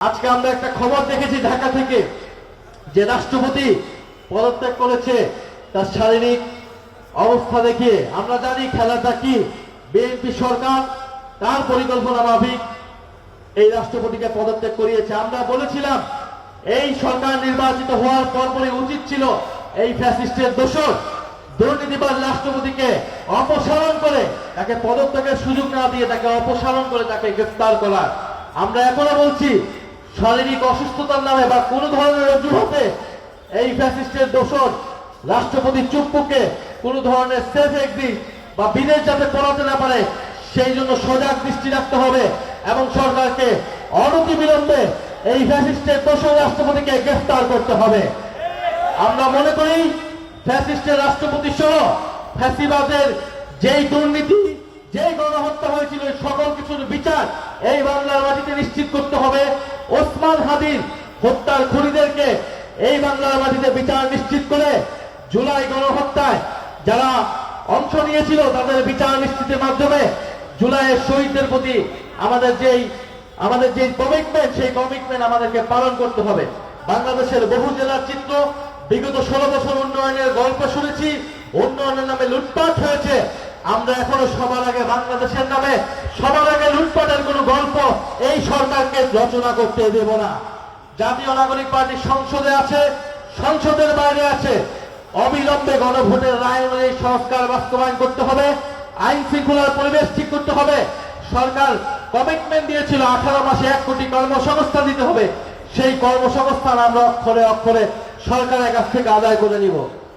আজকে আমরা একটা খবর দেখেছি ঢাকা থেকে যে রাষ্ট্রপতি পদত্যাগ করেছে তার শারীরিক অবস্থা দেখে। আমরা জানি খেলাটা কি, বিএনপি সরকার তার পরিকল্পনা মাফিক এই রাষ্ট্রপতিকে পদত্যাগ করিয়েছে। আমরা বলেছিলাম এই সরকার নির্বাচিত হওয়ার পরপরই উচিত ছিল এই ফ্যাসিস্টের দোষর দুর্নীতিবাজ রাষ্ট্রপতিকে অপসারণ করে তাকে পদত্যাগের সুযোগ না দিয়ে তাকে অপসারণ করে তাকে গ্রেফতার করার। আমরা এখনো বলছি শারীরিক অসুস্থতার নামে বা কোনো ধরনের অজুহাতে এই ফ্যাসিস্টের দোষর রাষ্ট্রপতি চুপ্পুকে কোনো ধরনের সেফ এক্সিট বা বিদেশ যাতে পড়াতে না পারে সেই জন্য সজাগ দৃষ্টি রাখতে হবে এবং সরকারকে অনতিবিলম্বে এই ফ্যাসিস্টের দোষর রাষ্ট্রপতিকে গ্রেফতার করতে হবে। আমরা মনে করি ফ্যাসিস্টের রাষ্ট্রপতি সহ ফ্যাসিবাদের যেই দুর্নীতি, যেই গণহত্যা হয়েছিল সকল কিছুর বিচার এই বাংলার মাটিতে নিশ্চিত করতে হবে। ওসমান হাদির হত্যার খুনিদেরকে এই বাংলার মাটিতে বিচার নিশ্চিত করে জুলাই গণহত্যায় যারা অংশ নিয়েছিল তাদের বিচার নিশ্চিতের মাধ্যমে জুলাইয়ের শহীদদের প্রতি আমাদের যে কমিটমেন্ট সেই কমিটমেন্ট আমাদেরকে পালন করতে হবে। বাংলাদেশের বহু জেলার চিত্র, বিগত 16 বছর উন্নয়নের গল্প শুনেছি, উন্নয়নের নামে লুটপাট হয়েছে। আমরা এখনো সবার আগে বাংলাদেশের নামে সবার আগে লুটপাটের কোন গল্প এই সরকারকে রচনা করতে দেব না। জাতীয় নাগরিক পার্টি সংসদে আছে, সংসদের বাইরে আছে। অবিলম্বে গণভোটের রায় অনুযায়ী সংস্কার বাস্তবায়ন করতে হবে, আইন শৃঙ্খলার পরিবেশ ঠিক করতে হবে। সরকার কমিটমেন্ট দিয়েছিল 18 মাসে 1 কোটি কর্মসংস্থান দিতে হবে, সেই কর্মসংস্থান আমরা অক্ষরে অক্ষরে সরকারের কাছ থেকে আদায় করে নিব।